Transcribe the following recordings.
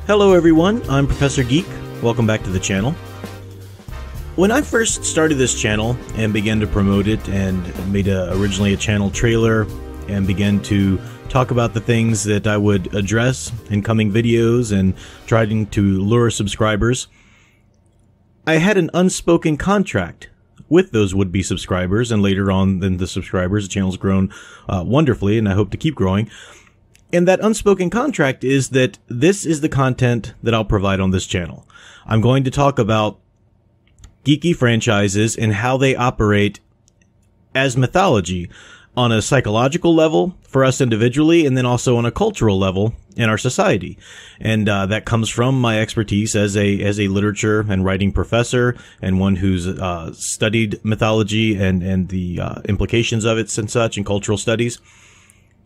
Hello everyone, I'm Professor Geek. Welcome back to the channel. When I first started this channel and began to promote it and made originally a channel trailer and began to talk about the things that I would address in coming videos and trying to lure subscribers, I had an unspoken contract with those would-be subscribers, and later on than the subscribers, the channel's grown wonderfully, and I hope to keep growing. And that unspoken contract is that this is the content that I'll provide on this channel. I'm going to talk about geeky franchises and how they operate as mythology on a psychological level for us individually, and then also on a cultural level in our society. And that comes from my expertise as a literature and writing professor, and one who's studied mythology and the implications of it and such in cultural studies.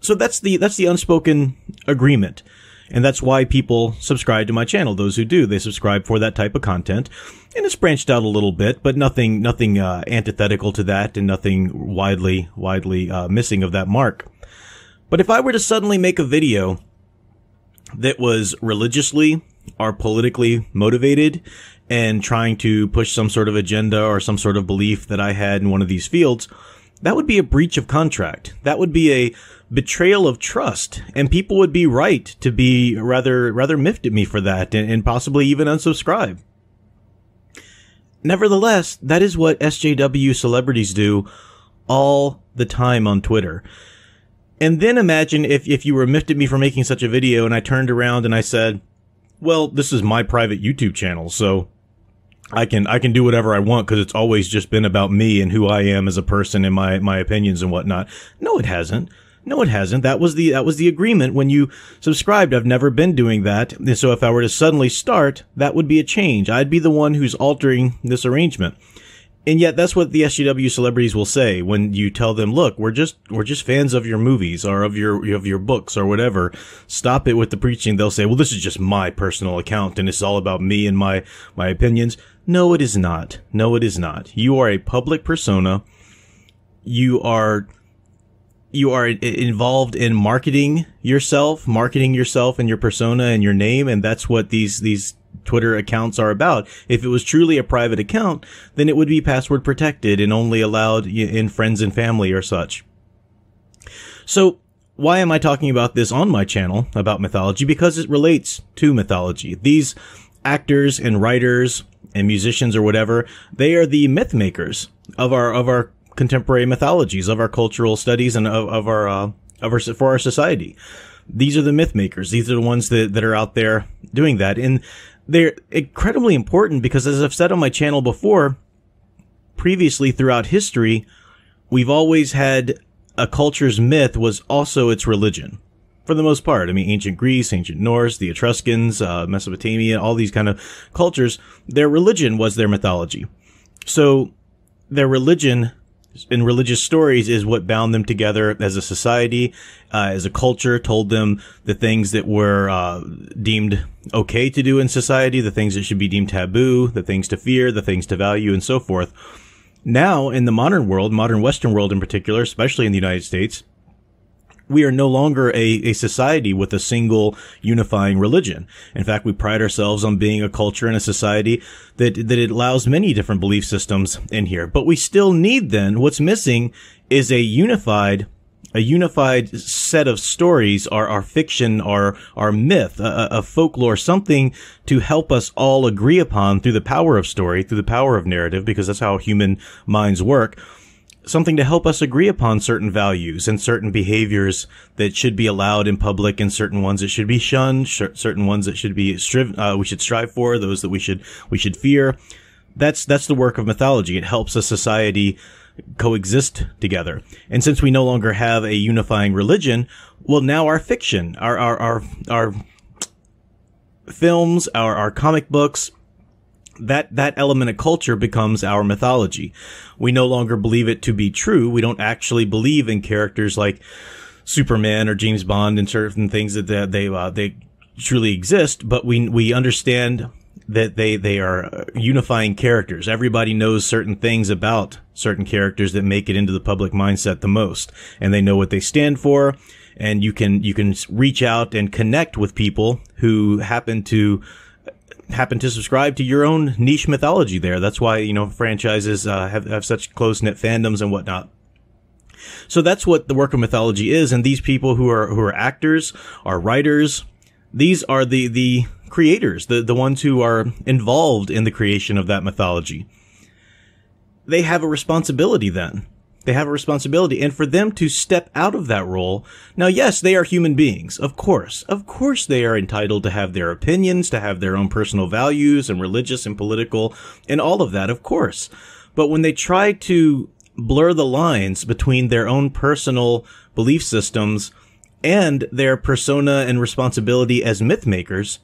So that's the unspoken agreement. And that's why people subscribe to my channel. Those who do, they subscribe for that type of content. And it's branched out a little bit, but nothing antithetical to that, and nothing widely missing of that mark. But if I were to suddenly make a video that was religiously or politically motivated and trying to push some sort of agenda or some sort of belief that I had in one of these fields, that would be a breach of contract. That would be a betrayal of trust, and people would be right to be rather miffed at me for that, and possibly even unsubscribe. Nevertheless, that is what SJW celebrities do all the time on Twitter. And then imagine if you were miffed at me for making such a video, and I turned around and I said, well, this is my private YouTube channel, so I can do whatever I want because it's always just been about me and who I am as a person and my opinions and whatnot. No, it hasn't. No, it hasn't. That was the agreement when you subscribed. I've never been doing that. And so if I were to suddenly start, that would be a change. I'd be the one who's altering this arrangement. And yet that's what the SJW celebrities will say when you tell them, look, we're just fans of your movies or of your books or whatever. Stop it with the preaching. They'll say, well, this is just my personal account and it's all about me and my opinions. No, it is not. No, it is not. You are a public persona. You are involved in marketing yourself and your persona and your name, and that's what these Twitter accounts are about. If it was truly a private account, then it would be password protected and only allowed in friends and family or such. So why am I talking about this on my channel about mythology? Because it relates to mythology. These actors and writers and musicians or whatever, they are the myth makers of our contemporary mythologies, of our cultural studies, and for our society. These are the myth makers. These are the ones that are out there doing that. And they're incredibly important because, as I've said on my channel before, previously throughout history, we've always had a culture's myth was also its religion. For the most part. I mean, ancient Greece, ancient Norse, the Etruscans, Mesopotamia, all these kind of cultures, their religion was their mythology. So their religion and religious stories is what bound them together as a society, as a culture, told them the things that were deemed okay to do in society, the things that should be deemed taboo, the things to fear, the things to value, and so forth. Now, in the modern world, modern Western world in particular, especially in the United States, we are no longer a society with a single unifying religion. In fact, we pride ourselves on being a culture and a society that it allows many different belief systems in here. But we still need then, what's missing is a unified set of stories, our fiction, our myth, a folklore, something to help us all agree upon through the power of story, through the power of narrative, because that's how human minds work. Something to help us agree upon certain values and certain behaviors that should be allowed in public, and certain ones that should be shunned, certain ones that should be we should strive for, those that we should fear. That's the work of mythology. It helps a society coexist together. And since we no longer have a unifying religion, well, now our fiction, our films, our comic books, that element of culture becomes our mythology. We no longer believe it to be true. We don't actually believe in characters like Superman or James Bond and certain things that they truly exist, but we understand that they are unifying characters. Everybody knows certain things about certain characters that make it into the public mindset the most, and they know what they stand for, and you can reach out and connect with people who happen to subscribe to your own niche mythology there. That's why, franchises have such close-knit fandoms and whatnot. So that's what the work of mythology is, and these people who are actors, are writers, these are the creators, the ones who are involved in the creation of that mythology. They have a responsibility then. They have a responsibility, and for them to step out of that role, now yes, they are human beings, of course. Of course they are entitled to have their opinions, to have their own personal values and religious and political and all of that, of course. But when they try to blur the lines between their own personal belief systems and their persona and responsibility as myth makers,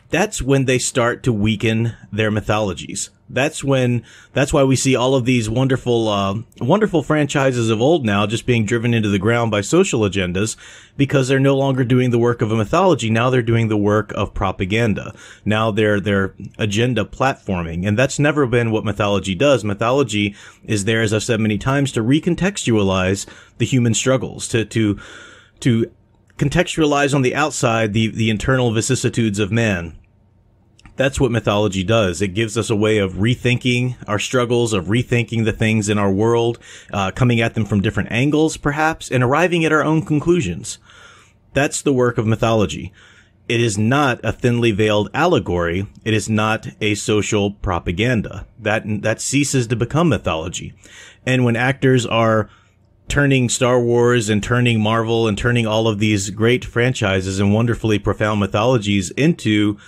that's when they start to weaken their mythologies. That's why we see all of these wonderful franchises of old now just being driven into the ground by social agendas, because they're no longer doing the work of a mythology. Now they're doing the work of propaganda. Now they're agenda platforming. And that's never been what mythology does. Mythology is there, as I've said many times, to recontextualize the human struggles, to contextualize on the outside the internal vicissitudes of man. That's what mythology does. It gives us a way of rethinking our struggles, of rethinking the things in our world, coming at them from different angles, perhaps, and arriving at our own conclusions. That's the work of mythology. It is not a thinly veiled allegory. It is not a social propaganda. That ceases to become mythology. And when actors are turning Star Wars and turning Marvel and turning all of these great franchises and wonderfully profound mythologies into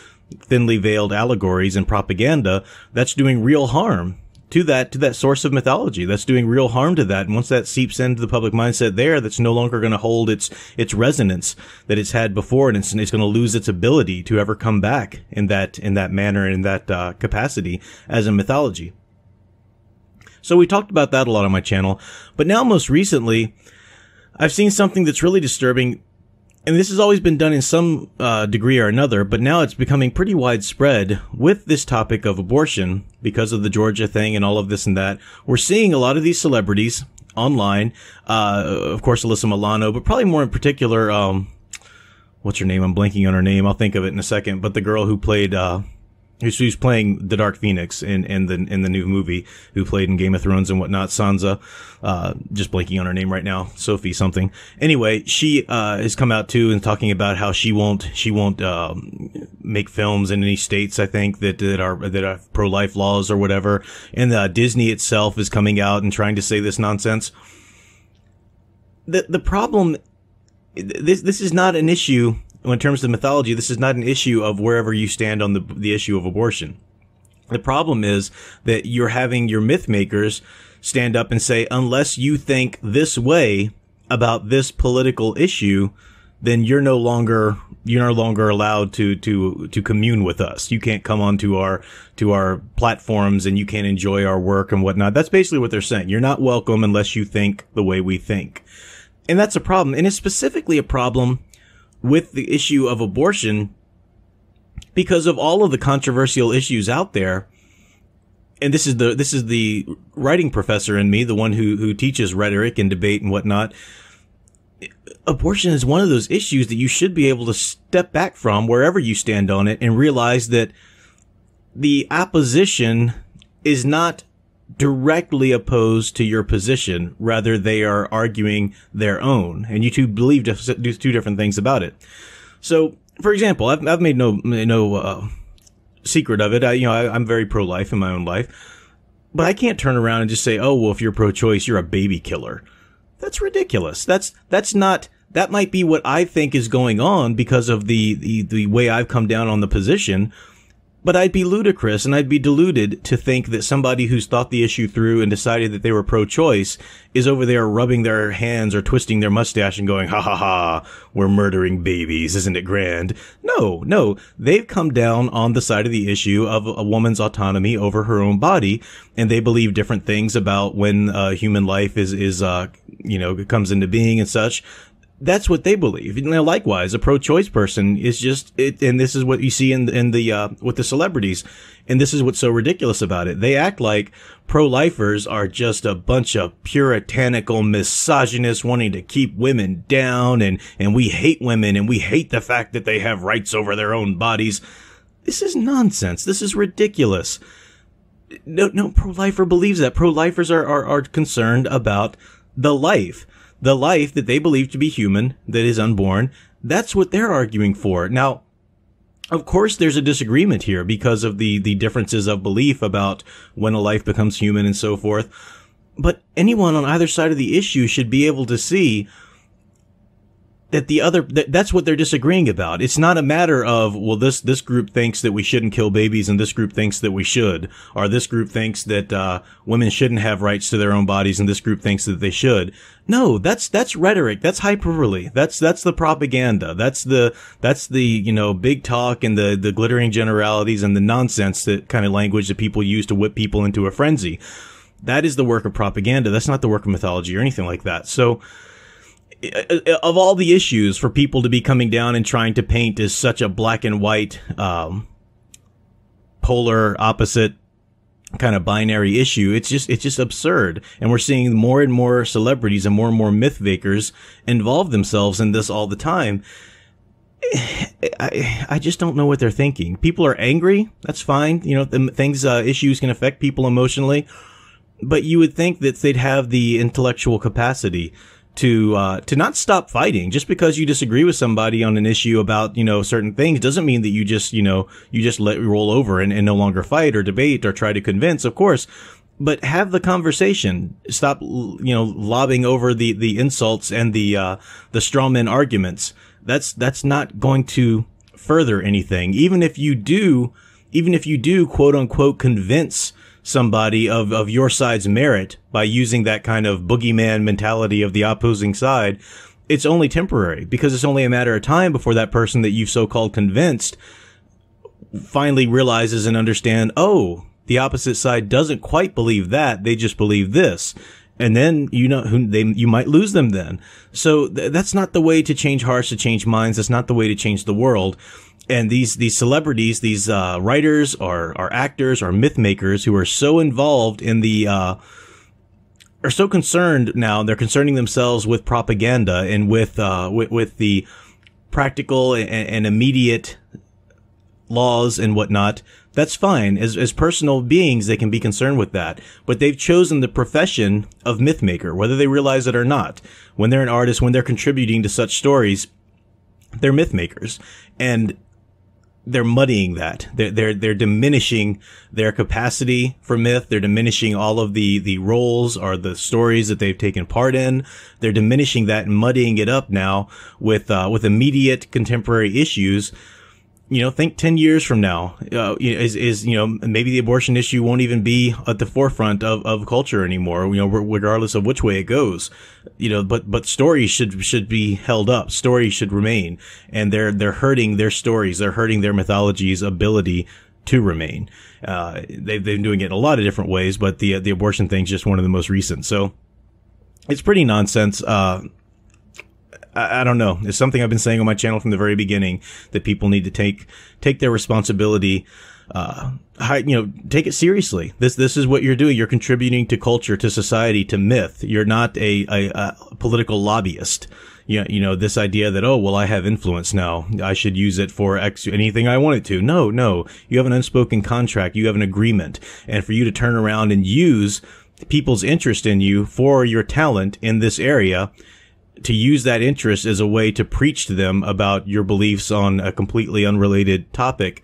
thinly veiled allegories and propaganda, that's doing real harm to that source of mythology. That's doing real harm to that. And once that seeps into the public mindset there, that's no longer going to hold its resonance that it's had before, and it's going to lose its ability to ever come back in that manner and in that capacity as a mythology. So we talked about that a lot on my channel, but now most recently, I've seen something that's really disturbing. And this has always been done in some degree or another, but now it's becoming pretty widespread with this topic of abortion because of the Georgia thing and all of this and that. We're seeing a lot of these celebrities online, of course, Alyssa Milano, but probably more in particular, what's her name? I'm blanking on her name. I'll think of it in a second. But the girl who played, who's playing the Dark Phoenix in the new movie, who played in Game of Thrones and whatnot, Sansa, just blanking on her name right now, Sophie something. Anyway, she has come out too and talking about how she won't make films in any states, I think, that are pro-life laws or whatever. And Disney itself is coming out and trying to say this nonsense. The problem, this is not an issue. In terms of mythology, this is not an issue of wherever you stand on the issue of abortion. The problem is that you're having your myth makers stand up and say, unless you think this way about this political issue, then you're no longer allowed to commune with us. You can't come onto our platforms, and you can't enjoy our work and whatnot. That's basically what they're saying. You're not welcome unless you think the way we think. And that's a problem. And it's specifically a problem with the issue of abortion because of all of the controversial issues out there. And this is the writing professor in me, the one who teaches rhetoric and debate and whatnot. Abortion is one of those issues that you should be able to step back from wherever you stand on it and realize that the opposition is not directly opposed to your position. Rather, they are arguing their own, and you two believe two different things about it. So, for example, I've made no secret of it. I'm very pro-life in my own life, but I can't turn around and just say, "Oh, well, if you're pro-choice, you're a baby killer." That's ridiculous. That's not. That might be what I think is going on because of the way I've come down on the position. But I'd be ludicrous and I'd be deluded to think that somebody who's thought the issue through and decided that they were pro-choice is over there rubbing their hands or twisting their mustache and going, ha ha ha, we're murdering babies, isn't it grand? No, they've come down on the side of the issue of a woman's autonomy over her own body, and they believe different things about when human life is comes into being and such. That's what they believe. Now, likewise, a pro-choice person is just it, and this is what you see in the with the celebrities, and this is what's so ridiculous about it. They act like pro-lifers are just a bunch of puritanical misogynists wanting to keep women down, and we hate women, and we hate the fact that they have rights over their own bodies. This is nonsense. This is ridiculous. No pro-lifer believes that. Pro-lifers are concerned about the life that they believe to be human, that is unborn. That's what they're arguing for. Now, of course, there's a disagreement here because of the differences of belief about when a life becomes human and so forth. But anyone on either side of the issue should be able to see that that's what they're disagreeing about. It's not a matter of, well, this group thinks that we shouldn't kill babies and this group thinks that we should, or this group thinks that women shouldn't have rights to their own bodies and this group thinks that they should. No, that's rhetoric. That's hyperbole. That's the propaganda. That's the big talk and the glittering generalities and the nonsense, that kind of language that people use to whip people into a frenzy. That is the work of propaganda. That's not the work of mythology or anything like that. So, of all the issues for people to be coming down and trying to paint as such a black and white, polar opposite kind of binary issue, it's just absurd. And we're seeing more and more celebrities and more myth makers involve themselves in this all the time. I just don't know what they're thinking. People are angry. That's fine. Issues can affect people emotionally, but you would think that they'd have the intellectual capacity to not stop fighting. Just because you disagree with somebody on an issue about, certain things doesn't mean that you just let it roll over and no longer fight or debate or try to convince, of course. But have the conversation. Stop, lobbing over the insults and the strawman arguments. That's not going to further anything. Even if you do quote unquote convince somebody of your side's merit by using that kind of boogeyman mentality of the opposing side, it's only temporary, because it's only a matter of time before that person that you've so-called convinced finally realizes and understand, oh, the opposite side doesn't quite believe that, they just believe this. And then, you might lose them then. So that's not the way to change hearts, to change minds. That's not the way to change the world. And these celebrities, these writers or actors or myth makers who are so involved in are so concerned now, they're concerning themselves with propaganda and with the practical and immediate laws and whatnot. That's fine. As personal beings, they can be concerned with that. But they've chosen the profession of myth maker, whether they realize it or not. When they're an artist, when they're contributing to such stories, they're myth makers. And they're muddying that. They're diminishing their capacity for myth. They're diminishing all of the roles or the stories that they've taken part in. They're diminishing that and muddying it up now with immediate contemporary issues. Think 10 years from now, maybe the abortion issue won't even be at the forefront of culture anymore, regardless of which way it goes. But stories should be held up. Stories should remain. And they're hurting their stories. They're hurting their mythology's ability to remain. They've been doing it in a lot of different ways, but the abortion thing's just one of the most recent. So it's pretty nonsense. I don't know. It's something I've been saying on my channel from the very beginning, that people need to take their responsibility, take it seriously. This is what you're doing. You're contributing to culture, to society, to myth. You're not a political lobbyist. This idea that, oh, well, I have influence now, I should use it for anything I want it to. No. You have an unspoken contract. You have an agreement. And for you to turn around and use people's interest in you for your talent in this area, to use that interest as a way to preach to them about your beliefs on a completely unrelated topic,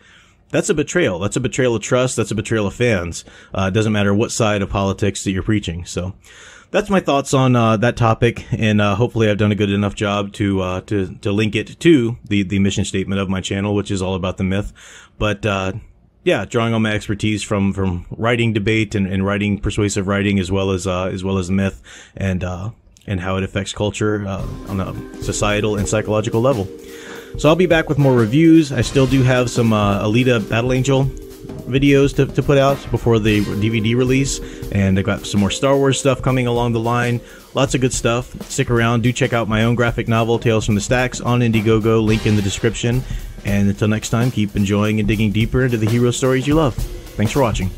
that's a betrayal. That's a betrayal of trust. That's a betrayal of fans. It doesn't matter what side of politics that you're preaching. So that's my thoughts on that topic, and hopefully I've done a good enough job to link it to the mission statement of my channel, which is all about the myth. But drawing on my expertise from writing debate and writing persuasive writing, as well as myth, and how it affects culture on a societal and psychological level. So I'll be back with more reviews. I still do have some Alita Battle Angel videos to put out before the DVD release, and I got some more Star Wars stuff coming along the line. Lots of good stuff. Stick around. Do check out my own graphic novel, Tales from the Stacks, on Indiegogo. Link in the description. And until next time, keep enjoying and digging deeper into the hero stories you love. Thanks for watching.